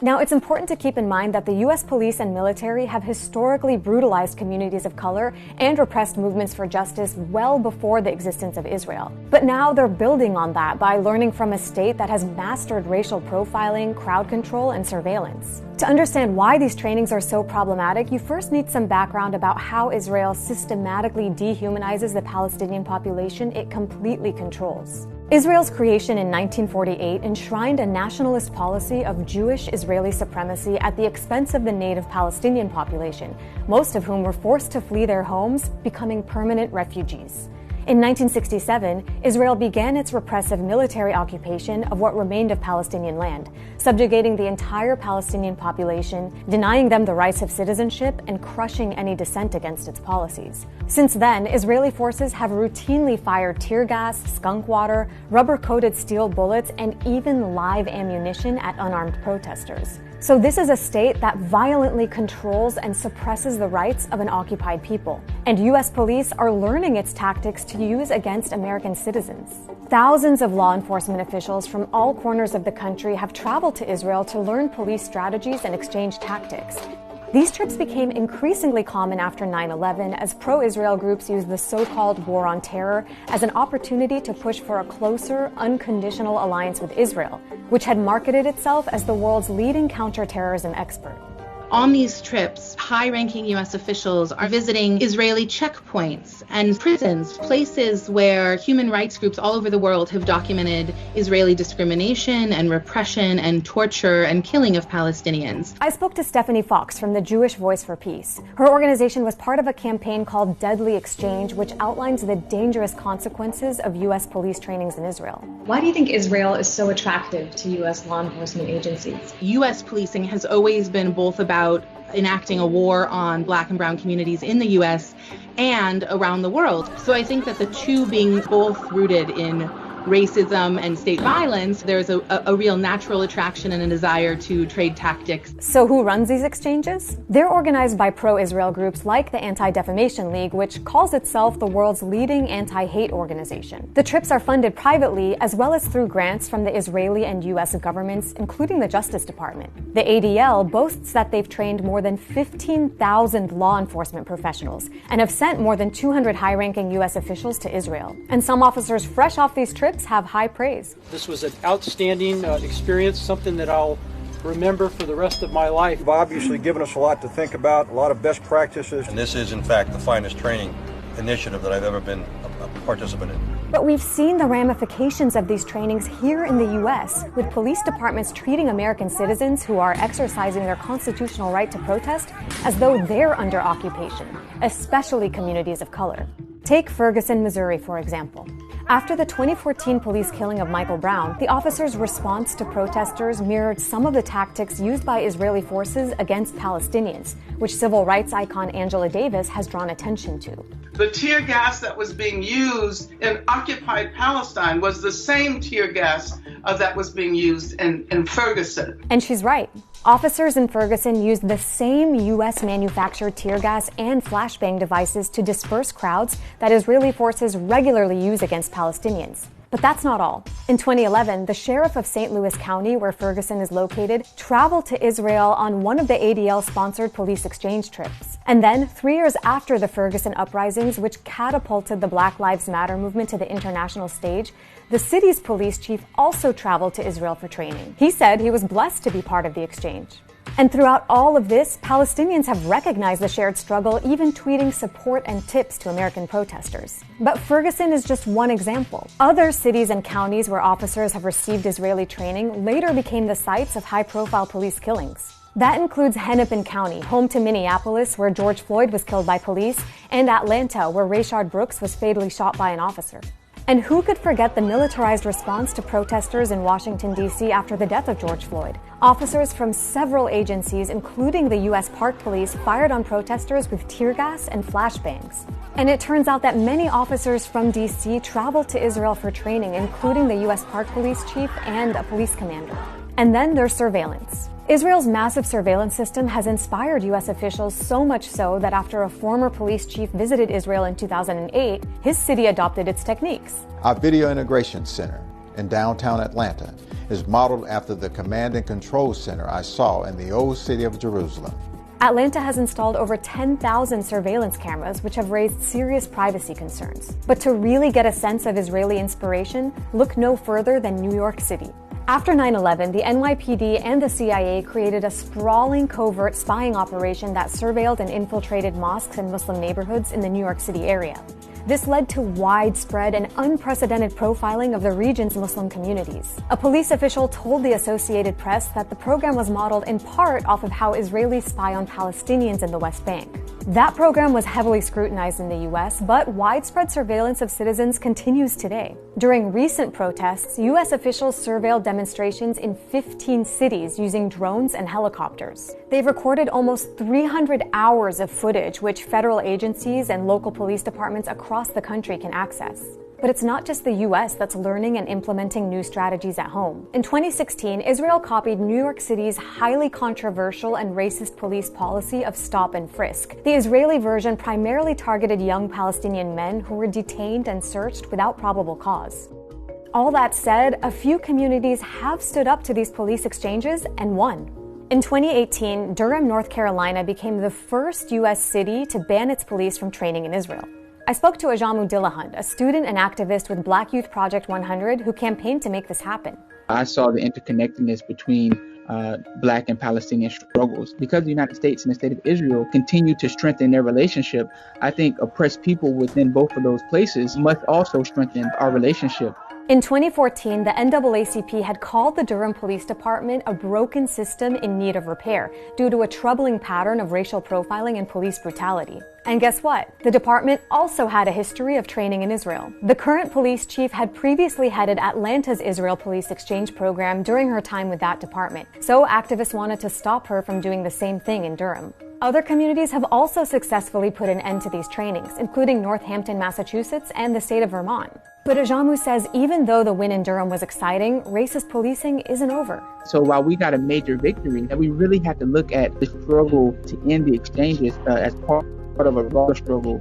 Now, it's important to keep in mind that the U.S. police and military have historically brutalized communities of color and repressed movements for justice well before the existence of Israel. But now they're building on that by learning from a state that has mastered racial profiling, crowd control, and surveillance. To understand why these trainings are so problematic, you first need some background about how Israel systematically dehumanizes the Palestinian population it completely controls. Israel's creation in 1948 enshrined a nationalist policy of Jewish Israeli supremacy at the expense of the native Palestinian population, most of whom were forced to flee their homes, becoming permanent refugees. In 1967, Israel began its repressive military occupation of what remained of Palestinian land, subjugating the entire Palestinian population, denying them the rights of citizenship, and crushing any dissent against its policies. Since then, Israeli forces have routinely fired tear gas, skunk water, rubber-coated steel bullets, and even live ammunition at unarmed protesters. So this is a state that violently controls and suppresses the rights of an occupied people. And U.S. police are learning its tactics to use against American citizens. Thousands of law enforcement officials from all corners of the country have traveled to Israel to learn police strategies and exchange tactics. These trips became increasingly common after 9/11 as pro-Israel groups used the so-called War on Terror as an opportunity to push for a closer, unconditional alliance with Israel, which had marketed itself as the world's leading counterterrorism expert. On these trips, high-ranking U.S. officials are visiting Israeli checkpoints and prisons, places where human rights groups all over the world have documented Israeli discrimination and repression and torture and killing of Palestinians. I spoke to Stephanie Fox from the Jewish Voice for Peace. Her organization was part of a campaign called Deadly Exchange, which outlines the dangerous consequences of U.S. police trainings in Israel. Why do you think Israel is so attractive to U.S. law enforcement agencies? U.S. policing has always been both about enacting a war on Black and brown communities in the U.S. and around the world. So I think that the two being both rooted in racism and state violence, there's a real natural attraction and a desire to trade tactics. So who runs these exchanges? They're organized by pro-Israel groups like the Anti-Defamation League, which calls itself the world's leading anti-hate organization. The trips are funded privately as well as through grants from the Israeli and U.S. governments, including the Justice Department. The ADL boasts that they've trained more than 15,000 law enforcement professionals and have sent more than 200 high-ranking U.S. officials to Israel. And some officers fresh off these trips have high praise. This was an outstanding experience, something that I'll remember for the rest of my life. You've obviously given us a lot to think about, a lot of best practices. And this is, in fact, the finest training initiative that I've ever been a participant in. But we've seen the ramifications of these trainings here in the U.S., with police departments treating American citizens who are exercising their constitutional right to protest as though they're under occupation, especially communities of color. Take Ferguson, Missouri, for example. After the 2014 police killing of Michael Brown, the officers' response to protesters mirrored some of the tactics used by Israeli forces against Palestinians, which civil rights icon Angela Davis has drawn attention to. The tear gas that was being used in occupied Palestine was the same tear gas that was being used in Ferguson. And she's right. Officers in Ferguson used the same U.S.-manufactured tear gas and flashbang devices to disperse crowds that Israeli forces regularly use against Palestinians. But that's not all. In 2011, the sheriff of St. Louis County, where Ferguson is located, traveled to Israel on one of the ADL-sponsored police exchange trips. And then, 3 years after the Ferguson uprisings, which catapulted the Black Lives Matter movement to the international stage, the city's police chief also traveled to Israel for training. He said he was blessed to be part of the exchange. And throughout all of this, Palestinians have recognized the shared struggle, even tweeting support and tips to American protesters. But Ferguson is just one example. Other cities and counties where officers have received Israeli training later became the sites of high-profile police killings. That includes Hennepin County, home to Minneapolis, where George Floyd was killed by police, and Atlanta, where Rayshard Brooks was fatally shot by an officer. And who could forget the militarized response to protesters in Washington, D.C. after the death of George Floyd? Officers from several agencies, including the U.S. Park Police, fired on protesters with tear gas and flashbangs. And it turns out that many officers from D.C. traveled to Israel for training, including the U.S. Park Police chief and a police commander. And then there's surveillance. Israel's massive surveillance system has inspired U.S. officials so much so that after a former police chief visited Israel in 2008, his city adopted its techniques. Our Video Integration Center in downtown Atlanta is modeled after the command and control center I saw in the old city of Jerusalem. Atlanta has installed over 10,000 surveillance cameras, which have raised serious privacy concerns. But to really get a sense of Israeli inspiration, look no further than New York City. After 9/11, the NYPD and the CIA created a sprawling covert spying operation that surveilled and infiltrated mosques and Muslim neighborhoods in the New York City area. This led to widespread and unprecedented profiling of the region's Muslim communities. A police official told the Associated Press that the program was modeled in part off of how Israelis spy on Palestinians in the West Bank. That program was heavily scrutinized in the U.S., but widespread surveillance of citizens continues today. During recent protests, U.S. officials surveilled demonstrations in 15 cities using drones and helicopters. They've recorded almost 300 hours of footage, which federal agencies and local police departments across the country can access. But it's not just the U.S. that's learning and implementing new strategies at home. In 2016, Israel copied New York City's highly controversial and racist police policy of stop and frisk. The Israeli version primarily targeted young Palestinian men who were detained and searched without probable cause. All that said, a few communities have stood up to these police exchanges and won. In 2018, Durham, North Carolina became the first U.S. city to ban its police from training in Israel. I spoke to Ajamu Dillahunt, a student and activist with Black Youth Project 100 who campaigned to make this happen. I saw the interconnectedness between Black and Palestinian struggles. Because the United States and the state of Israel continue to strengthen their relationship, I think oppressed people within both of those places must also strengthen our relationship. In 2014, the NAACP had called the Durham Police Department a broken system in need of repair due to a troubling pattern of racial profiling and police brutality. And guess what? The department also had a history of training in Israel. The current police chief had previously headed Atlanta's Israel Police Exchange program during her time with that department, so activists wanted to stop her from doing the same thing in Durham. Other communities have also successfully put an end to these trainings, including Northampton, Massachusetts, and the state of Vermont. But Ajamu says even though the win in Durham was exciting, racist policing isn't over. So while we got a major victory, that we really have to look at the struggle to end the exchanges as part of a broader struggle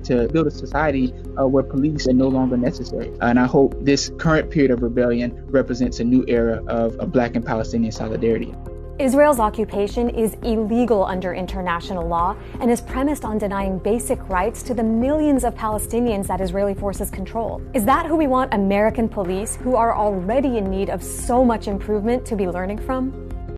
to build a society where police are no longer necessary. And I hope this current period of rebellion represents a new era of Black and Palestinian solidarity. Israel's occupation is illegal under international law and is premised on denying basic rights to the millions of Palestinians that Israeli forces control. Is that who we want American police, who are already in need of so much improvement, to be learning from?